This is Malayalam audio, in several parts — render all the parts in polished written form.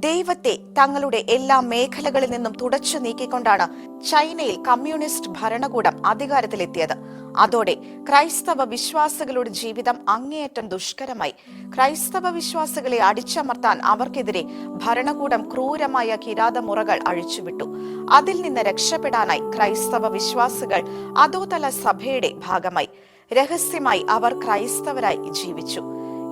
ദൈവത്തെ തങ്ങളുടെ എല്ലാ മേഖലകളിൽ നിന്നും തുടച്ചു നീക്കിക്കൊണ്ടാണ് ചൈനയിൽ കമ്മ്യൂണിസ്റ്റ് ഭരണകൂടം അധികാരത്തിലെത്തിയത്. അതോടെ ക്രൈസ്തവ വിശ്വാസികളുടെ ജീവിതം അങ്ങേയറ്റം ദുഷ്കരമായി. ക്രൈസ്തവ വിശ്വാസികളെ അടിച്ചമർത്താൻ അവർക്കെതിരെ ഭരണകൂടം ക്രൂരമായ കിരാതമുറകൾ അഴിച്ചുവിട്ടു. അതിൽ നിന്ന് രക്ഷപ്പെടാനായി ക്രൈസ്തവ വിശ്വാസികൾ അധോതല സഭയുടെ ഭാഗമായി. രഹസ്യമായി അവർ ക്രൈസ്തവരായി ജീവിച്ചു.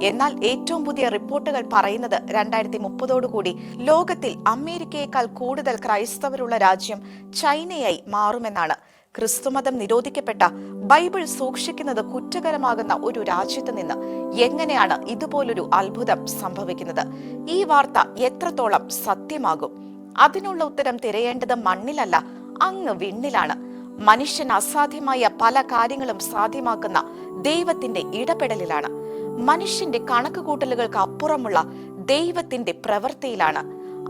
എന്നാൽ ഏറ്റവും പുതിയ റിപ്പോർട്ടുകൾ പറയുന്നത് 2030 ലോകത്തിൽ അമേരിക്കയേക്കാൾ കൂടുതൽ ക്രൈസ്തവരുള്ള രാജ്യം ചൈനയായി മാറുമെന്നാണ്. ക്രിസ്തുമതം നിരോധിക്കപ്പെട്ട, ബൈബിൾ സൂക്ഷിക്കുന്നത് കുറ്റകരമാകുന്ന ഒരു രാജ്യത്ത് നിന്ന് എങ്ങനെയാണ് ഇതുപോലൊരു അത്ഭുതം സംഭവിക്കുന്നത്? ഈ വാർത്ത എത്രത്തോളം സത്യമാകും? അതിനുള്ള ഉത്തരം തിരയേണ്ടത് മണ്ണിലല്ല, അങ്ങ് വിണ്ണിലാണ്. മനുഷ്യൻ അസാധ്യമായ പല കാര്യങ്ങളും സാധ്യമാക്കുന്ന ദൈവത്തിന്റെ ഇടപെടലിലാണ്. മനുഷ്യന്റെ കണക്കുകൂട്ടലുകൾക്ക് അപ്പുറമുള്ള ദൈവത്തിന്റെ പ്രവൃത്തിയിലാണ്.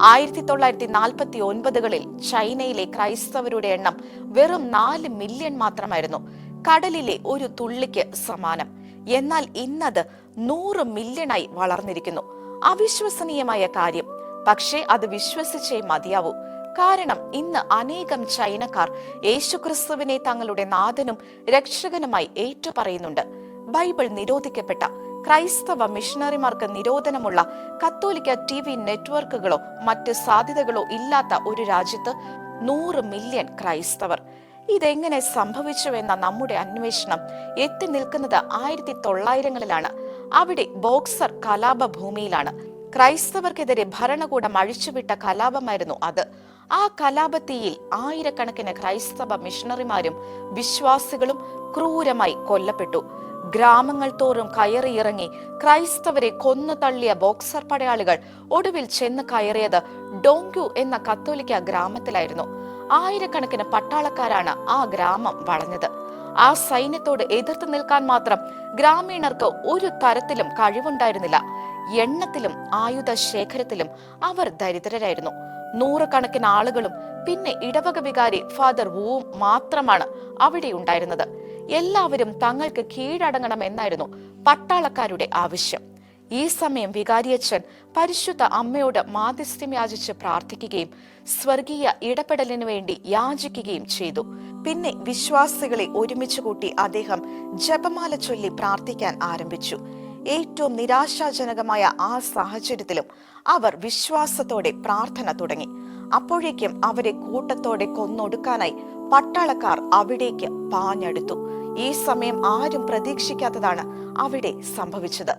1949 ചൈനയിലെ ക്രൈസ്തവരുടെ എണ്ണം വെറും 4 മില്യൺ മാത്രമായിരുന്നു, കടലിലെ ഒരു തുള്ളിക്ക് സമാനം. എന്നാൽ ഇന്നത് 100 മില്യണായി വളർന്നിരിക്കുന്നു. അവിശ്വസനീയമായ കാര്യം, പക്ഷേ അത് വിശ്വസിച്ചേ മതിയാവൂ. കാരണം ഇന്ന് അനേകം ചൈനക്കാർ യേശുക്രിസ്തുവിനെ തങ്ങളുടെ നാഥനും രക്ഷകനുമായി ഏറ്റുപറയുന്നുണ്ട്. ബൈബിൾ നിരോധിക്കപ്പെട്ട, ക്രൈസ്തവ മിഷണറിമാർക്ക് നിരോധനമുള്ള, കത്തോലിക്ക TV നെറ്റ്വർക്കുകളോ മറ്റ് സാധ്യതകളോ ഇല്ലാത്ത ഒരു രാജ്യത്ത് 100 മില്യൺ ക്രൈസ്തവർ. ഇതെങ്ങനെ സംഭവിച്ചുവെന്ന നമ്മുടെ അന്വേഷണം എത്തി നിൽക്കുന്നത് 1900-കളിലാണ്. അവിടെ ബോക്സർ കലാപഭൂമിയിലാണ്. ക്രൈസ്തവർക്കെതിരെ ഭരണകൂടം അഴിച്ചുവിട്ട കലാപമായിരുന്നു അത്. ആ കലാപത്തീയിൽ ആയിരക്കണക്കിന് ക്രൈസ്തവ മിഷണറിമാരും വിശ്വാസികളും ക്രൂരമായി കൊല്ലപ്പെട്ടു. ഗ്രാമങ്ങൾ തോറും കയറിയിറങ്ങി ക്രൈസ്തവരെ കൊന്നു തള്ളിയ ബോക്സർ പടയാളികൾ ഒടുവിൽ ചെന്ന് കയറിയത് ഡോങ്ക്യു എന്ന കത്തോലിക്ക ഗ്രാമത്തിലായിരുന്നു. ആയിരക്കണക്കിന് പട്ടാളക്കാരാണ് ആ ഗ്രാമം വളഞ്ഞത്. ആ സൈന്യത്തോട് എതിർത്ത് നിൽക്കാൻ മാത്രം ഗ്രാമീണർക്ക് ഒരു തരത്തിലും കഴിവുണ്ടായിരുന്നില്ല. എണ്ണത്തിലും ആയുധ ശേഖരത്തിലും അവർ ദരിദ്രരായിരുന്നു. 100 കണക്കിന് ആളുകളും പിന്നെ ഇടവക വികാരി ഫാദർ വുവും മാത്രമാണ് അവിടെ ഉണ്ടായിരുന്നത്. എല്ലാവരും തങ്ങൾക്ക് കീഴടങ്ങണമെന്നായിരുന്നു പട്ടാളക്കാരുടെ ആവശ്യം. ഈ സമയം വികാരിയച്ഛൻ പരിശുദ്ധ അമ്മയോട് മാധ്യസ്ഥ്യം യാചിച്ച് പ്രാർത്ഥിക്കുകയും സ്വർഗീയ ഇടപെടലിനു വേണ്ടി യാചിക്കുകയും ചെയ്തു. പിന്നെ വിശ്വാസികളെ ഒരുമിച്ച് കൂട്ടി അദ്ദേഹം ജപമാല ചൊല്ലി പ്രാർത്ഥിക്കാൻ ആരംഭിച്ചു. ഏറ്റവും നിരാശാജനകമായ ആ സാഹചര്യത്തിലും അവർ വിശ്വാസത്തോടെ പ്രാർത്ഥന തുടങ്ങി. അപ്പോഴേക്കും അവരെ കൂട്ടത്തോടെ കൊന്നൊടുക്കാനായി പട്ടാളക്കാർ അവിടേക്ക് പാഞ്ഞെടുത്തു. ഈ സമയം ആരും പ്രതീക്ഷിക്കാത്തതാണ് അവിടെ സംഭവിച്ചത്.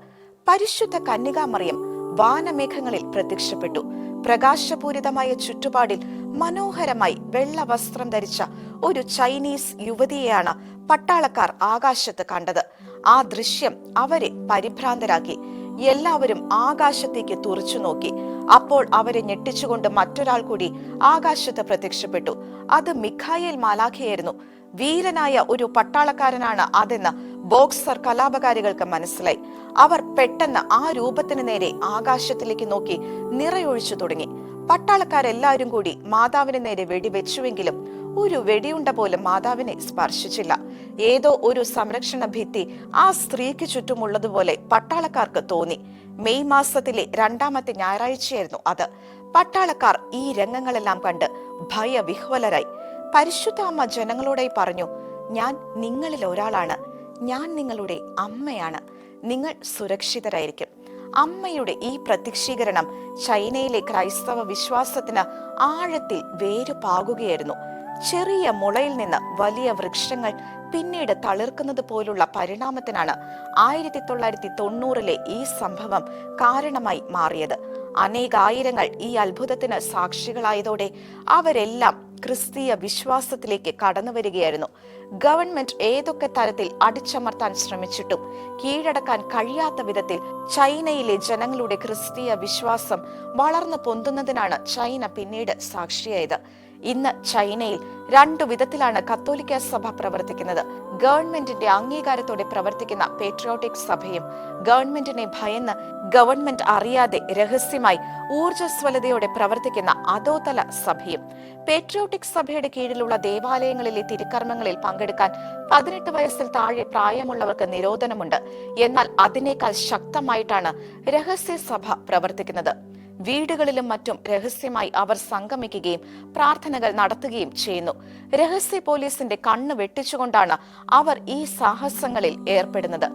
പരിശുദ്ധ കന്യകാമറിയം വാനമേഘങ്ങളിൽ പ്രത്യക്ഷപ്പെട്ടു. പ്രകാശപൂരിതമായ ചുറ്റുപാടിൽ മനോഹരമായി വെള്ള വസ്ത്രം ധരിച്ച ഒരു ചൈനീസ് യുവതിയെയാണ് പട്ടാളക്കാർ ആകാശത്ത് കണ്ടത്. ആ ദൃശ്യം അവരെ പരിഭ്രാന്തരാക്കി. എല്ലാവരും ആകാശത്തേക്ക് തുറച്ചു നോക്കി. അപ്പോൾ അവരെ ഞെട്ടിച്ചുകൊണ്ട് മറ്റൊരാൾ കൂടി ആകാശത്ത് പ്രത്യക്ഷപ്പെട്ടു. അത് മിഖായേൽ മാലാഖയായിരുന്നു. വീരനായ ഒരു പട്ടാളക്കാരനാണ് അതെന്ന് ബോക്സർ കലാപകാരികൾക്ക് മനസ്സിലായി. അവർ പെട്ടെന്ന് ആ രൂപത്തിന് നേരെ ആകാശത്തിലേക്ക് നോക്കി നിറയൊഴിച്ചു തുടങ്ങി. പട്ടാളക്കാരെല്ലാവരും കൂടി മാതാവിന് നേരെ വെടിവെച്ചുവെങ്കിലും ഒരു വെടിയുണ്ട പോലും മാതാവിനെ സ്പർശിച്ചില്ല. ഏതോ ഒരു സംരക്ഷണ ഭിത്തി ആ സ്ത്രീക്ക് ചുറ്റുമുള്ളതുപോലെ പട്ടാളക്കാർക്ക് തോന്നി. മെയ് മാസത്തിലെ 2ാമത്തെ ഞായറാഴ്ചയായിരുന്നു അത്. പട്ടാളക്കാർ ഈ രംഗങ്ങളെല്ലാം കണ്ട് ഭയവിഹ്വലരായി. പരിശുദ്ധ അമ്മ ജനങ്ങളോടായി പറഞ്ഞു, ഞാൻ നിങ്ങളിൽ ഒരാളാണ്, ഞാൻ നിങ്ങളുടെ അമ്മയാണ്, നിങ്ങൾ സുരക്ഷിതരായിരിക്കും. അമ്മയുടെ ഈ പ്രത്യക്ഷീകരണം ചൈനയിലെ ക്രൈസ്തവ വിശ്വാസത്തിന് ആഴത്തിൽ വേരുപാകുകയായിരുന്നു. ചെറിയ മുളയിൽ നിന്ന് വലിയ വൃക്ഷങ്ങൾ പിന്നീട് തളിർക്കുന്നത് പോലുള്ള പരിണാമത്തിനാണ് 1990 ഈ സംഭവം കാരണമായി മാറിയത്. അനേകായിരങ്ങൾ ഈ അത്ഭുതത്തിന് സാക്ഷികളായതോടെ അവരെല്ലാം ക്രിസ്തീയ വിശ്വാസത്തിലേക്ക് കടന്നു വരികയായിരുന്നു. ഗവൺമെന്റ് ഏതൊക്കെ തരത്തിൽ അടിച്ചമർത്താൻ ശ്രമിച്ചിട്ടും കീഴടക്കാൻ കഴിയാത്ത വിധത്തിൽ ചൈനയിലെ ജനങ്ങളുടെ ക്രിസ്തീയ വിശ്വാസം വളർന്നു പൊന്തുന്നതിനാണ് ചൈന പിന്നീട് സാക്ഷിയായത്. ഇന്ന് ചൈനയിൽ 2 വിധത്തിലാണ് കത്തോലിക്ക സഭ പ്രവർത്തിക്കുന്നത്. ഗവൺമെന്റിന്റെ അംഗീകാരത്തോടെ പ്രവർത്തിക്കുന്ന പേട്രിയോട്ടിക് സഭയും ഗവൺമെന്റിനെ ഭയന്ന് ഗവൺമെന്റ് അറിയാതെ രഹസ്യമായി ഊർജ്ജസ്വലതയോടെ പ്രവർത്തിക്കുന്ന അധോതല സഭയും. പേട്രിയോട്ടിക് സഭയുടെ കീഴിലുള്ള ദേവാലയങ്ങളിലെ തിരുക്കർമ്മങ്ങളിൽ പങ്കെടുക്കാൻ 18 വയസ്സിൽ താഴെ പ്രായമുള്ളവർക്ക് നിരോധനമുണ്ട്. എന്നാൽ അതിനേക്കാൾ ശക്തമായിട്ടാണ് രഹസ്യ സഭ പ്രവർത്തിക്കുന്നത്. വീടുകളിലും മറ്റും രഹസ്യമായി അവർ സംഗമിക്കുകയും പ്രാർത്ഥനകൾ നടത്തുകയും ചെയ്യുന്നു. രഹസ്യ പോലീസിന്റെ കണ്ണ് വെട്ടിച്ചുകൊണ്ടാണ് അവർ ഈ സാഹസങ്ങളിൽ ഏർപ്പെടുന്നത്.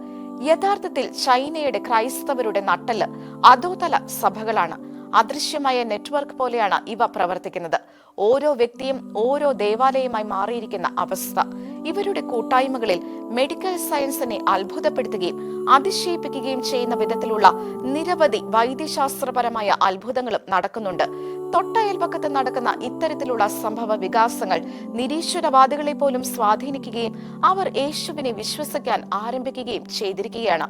യഥാർത്ഥത്തിൽ ചൈനയുടെ ക്രൈസ്തവരുടെ നട്ടെല്ല് അധോതല സഭകളാണ്. അദൃശ്യമായ നെറ്റ്വർക്ക് പോലെയാണ് ഇവ പ്രവർത്തിക്കുന്നത്. ഓരോ വ്യക്തിയും ഓരോ ദേവാലയമായി മാറിയിരിക്കുന്ന അവസ്ഥ. ഇവരുടെ കൂട്ടായ്മകളിൽ മെഡിക്കൽ സയൻസിനെ അത്ഭുതപ്പെടുത്തുകയും അതിശയിപ്പിക്കുകയും ചെയ്യുന്ന വിധത്തിലുള്ള നിരവധി വൈദ്യശാസ്ത്രപരമായ അത്ഭുതങ്ങളും നടക്കുന്നുണ്ട്. തൊട്ടയൽപക്കത്ത് നടക്കുന്ന ഇത്തരത്തിലുള്ള സംഭവ വികാസങ്ങൾ നിരീശ്വരവാദികളെ പോലും സ്വാധീനിക്കുകയും അവർ യേശുവിനെ വിശ്വസിക്കാൻ ആരംഭിക്കുകയും ചെയ്തിരിക്കുകയാണ്.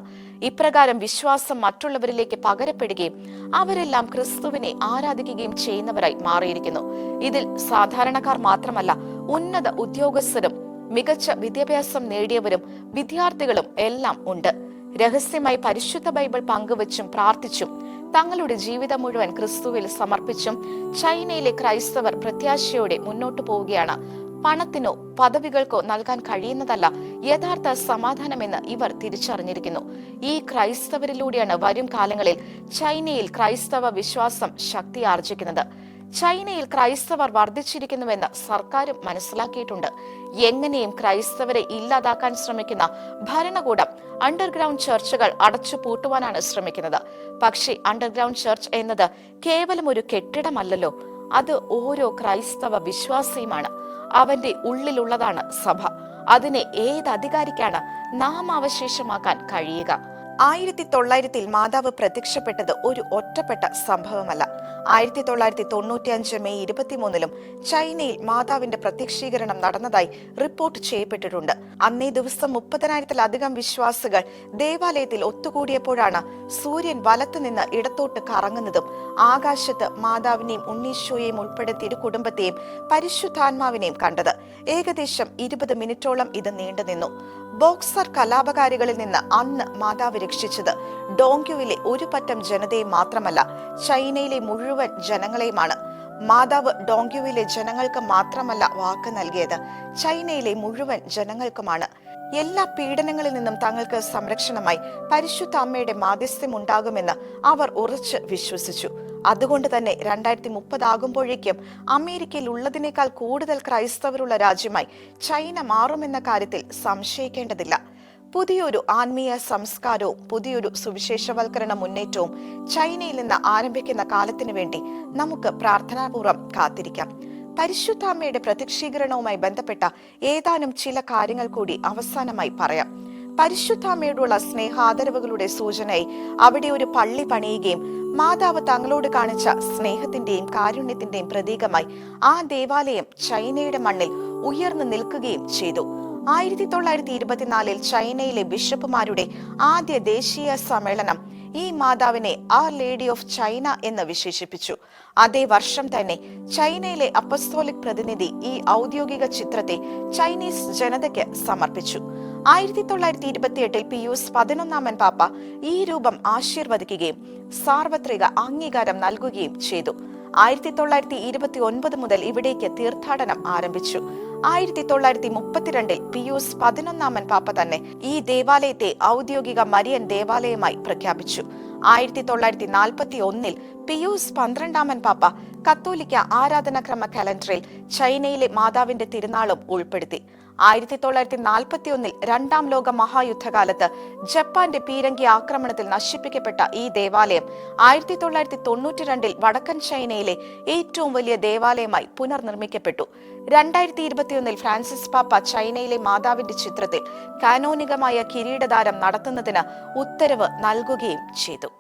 ഇപ്രകാരം വിശ്വാസം മറ്റുള്ളവരിലേക്ക് പകരപ്പെടുകയും അവരെല്ലാം ക്രിസ്തുവിനെ ആരാധിക്കുകയും ചെയ്യുന്നവരായി മാറിയിരിക്കുന്നു. ഇതിൽ സാധാരണക്കാർ മാത്രമല്ല, ഉന്നത ഉദ്യോഗസ്ഥരും മികച്ച വിദ്യാഭ്യാസം നേടിയവരും വിദ്യാർത്ഥികളും എല്ലാം ഉണ്ട്. രഹസ്യമായി പരിശുദ്ധ ബൈബിൾ പങ്കുവച്ചും പ്രാർത്ഥിച്ചും തങ്ങളുടെ ജീവിതം മുഴുവൻ ക്രിസ്തുവിൽ സമർപ്പിച്ചും ചൈനയിലെ ക്രൈസ്തവർ പ്രത്യാശയോടെ മുന്നോട്ടു പോവുകയാണ്. പണത്തിനോ പദവികൾക്കോ നൽകാൻ കഴിയുന്നതല്ല യഥാർത്ഥ സമാധാനമെന്ന് ഇവർ തിരിച്ചറിഞ്ഞിരിക്കുന്നു. ഈ ക്രൈസ്തവരിലൂടെയാണ് വരും കാലങ്ങളിൽ ചൈനയിൽ ക്രൈസ്തവ വിശ്വാസം ശക്തി ആർജിക്കുന്നത്. ചൈനയിൽ ക്രൈസ്തവർ വർദ്ധിച്ചിരിക്കുന്നുവെന്ന് സർക്കാരും മനസ്സിലാക്കിയിട്ടുണ്ട്. എങ്ങനെയും ക്രൈസ്തവരെ ഇല്ലാതാക്കാൻ ശ്രമിക്കുന്ന ഭരണകൂടം അണ്ടർഗ്രൗണ്ട് ചർച്ചുകൾ അടച്ചു പൂട്ടുവാനാണ് ശ്രമിക്കുന്നത്. പക്ഷേ അണ്ടർഗ്രൗണ്ട് ചർച്ച് എന്നത് കേവലം ഒരു കെട്ടിടമല്ലല്ലോ, അത് ഓരോ ക്രൈസ്തവ വിശ്വാസിയുമാണ്. അവന്റെ ഉള്ളിലുള്ളതാണ് സഭ. അതിനെ ഏത് അധികാരിക്കാണ് നാമാവശേഷമാക്കാൻ കഴിയുക? 1900 മാതാവ് പ്രത്യക്ഷപ്പെട്ടത് ഒരു ഒറ്റപ്പെട്ട സംഭവമല്ല. 1995 മെയ് 23 ചൈനയിൽ മാതാവിന്റെ പ്രത്യക്ഷീകരണം നടന്നതായി റിപ്പോർട്ട് ചെയ്യപ്പെട്ടിട്ടുണ്ട്. അന്നേ ദിവസം 30,000-ലധികം വിശ്വാസികൾ ദേവാലയത്തിൽ ഒത്തുകൂടിയപ്പോഴാണ് സൂര്യൻ വലത്തുനിന്ന് ഇടത്തോട്ട് കറങ്ങുന്നതും ആകാശത്ത് മാതാവിനെയും ഉണ്ണീശോയെയും ഉൾപ്പെടെ തിരുകുടുംബത്തെയും പരിശുദ്ധാത്മാവിനെയും കണ്ടത്. ഏകദേശം 20 മിനിറ്റോളം ഇത് നീണ്ടുനിന്നു. ബോക്സർ കലാപകാരികളിൽ നിന്ന് അന്ന് മാതാവ് രക്ഷിച്ചത് ഡോങ്ക്യുവിലെ ഒരു പറ്റം ജനതയെ മാത്രമല്ല, ചൈനയിലെ മുഴുവൻ ജനങ്ങളെയുമാണ്. മാതാവ് ഡോങ്ക്യുവിലെ ജനങ്ങൾക്ക് മാത്രമല്ല വാക്ക് നൽകിയത്, ചൈനയിലെ മുഴുവൻ ജനങ്ങൾക്കുമാണ്. എല്ലാ പീഡനങ്ങളിൽ നിന്നും തങ്ങൾക്ക് സംരക്ഷണമായി പരിശുദ്ധ അമ്മയുടെ മാധ്യസ്ഥ്യം ഉണ്ടാകുമെന്ന് അവർ ഉറച്ച് വിശ്വസിച്ചു. അതുകൊണ്ട് തന്നെ 2030 ആകുമ്പോഴേക്കും അമേരിക്കയിൽ ഉള്ളതിനേക്കാൾ കൂടുതൽ ക്രൈസ്തവരുള്ള രാജ്യമായി ചൈന മാറുമെന്ന കാര്യത്തിൽ സംശയിക്കേണ്ടതില്ല. പുതിയൊരു ആത്മീയ സംസ്കാരവും പുതിയൊരു സുവിശേഷവൽക്കരണ മുന്നേറ്റവും ചൈനയിൽ നിന്ന് ആരംഭിക്കുന്ന കാലത്തിനു വേണ്ടി നമുക്ക് പ്രാർത്ഥനാപൂർവ്വം കാത്തിരിക്കാം. പരിശുദ്ധാമ്മയുടെ പ്രത്യക്ഷീകരണവുമായി ബന്ധപ്പെട്ട ഏതാനും ചില കാര്യങ്ങൾ കൂടി അവസാനമായി പറയാം. പരിശുദ്ധാമ്മയോടുള്ള സ്നേഹാദരവുകളുടെ സൂചനയായി അവിടെ ഒരു പള്ളി പണിയുകയും മാതാവ് തങ്ങളോട് കാണിച്ച സ്നേഹത്തിന്റെയും കാരുണ്യത്തിന്റെയും പ്രതീകമായി ആ ദേവാലയം ചൈനയുടെ മണ്ണിൽ ഉയർന്നു നിൽക്കുകയും ചെയ്തു. 1924 ചൈനയിലെ ബിഷപ്പുമാരുടെ ആദ്യ ദേശീയ സമ്മേളനം ഈ മാതാവിനെ ആർ ലേഡി ഓഫ് ചൈന എന്ന് വിശേഷിപ്പിച്ചു. അതേ വർഷം തന്നെ ചൈനയിലെ അപ്പസ്തോലിക് പ്രതിനിധി ഈ ഔദ്യോഗിക ചിത്രത്തെ ചൈനീസ് ജനതയ്ക്ക് സമർപ്പിച്ചു. 1928 പിയൂസ് 11 പാപ്പ ഈ രൂപം ആശീർവദിക്കുകയും സാർവത്രിക അംഗീകാരം നൽകുകയും ചെയ്തു. 1929 മുതൽ ഇവിടേക്ക് തീർത്ഥാടനം ആരംഭിച്ചു. 1932 പിയൂസ് 11 പാപ്പ തന്നെ ഈ ദേവാലയത്തെ ഔദ്യോഗിക മരിയൻ ദേവാലയമായി പ്രഖ്യാപിച്ചു. 1941 പിയൂസ് 12 പാപ്പ കത്തോലിക്ക ആരാധനാക്രമ കലണ്ടറിൽ ചൈനയിലെ മാതാവിന്റെ തിരുനാളും ഉൾപ്പെടുത്തി. 1941 രണ്ടാം ലോക മഹായുദ്ധകാലത്ത് ജപ്പാന്റെ പീരങ്കി ആക്രമണത്തിൽ നശിപ്പിക്കപ്പെട്ട ഈ ദേവാലയം 1992 വടക്കൻ ചൈനയിലെ ഏറ്റവും വലിയ ദേവാലയമായി പുനർനിർമ്മിക്കപ്പെട്ടു. 2021 ഫ്രാൻസിസ് പാപ്പ ചൈനയിലെ മാതാവിന്റെ ചിത്രത്തിൽ കാനോനികമായ കിരീടധാരം നടത്തുന്നതിന് ഉത്തരവ് നൽകുകയും ചെയ്തു.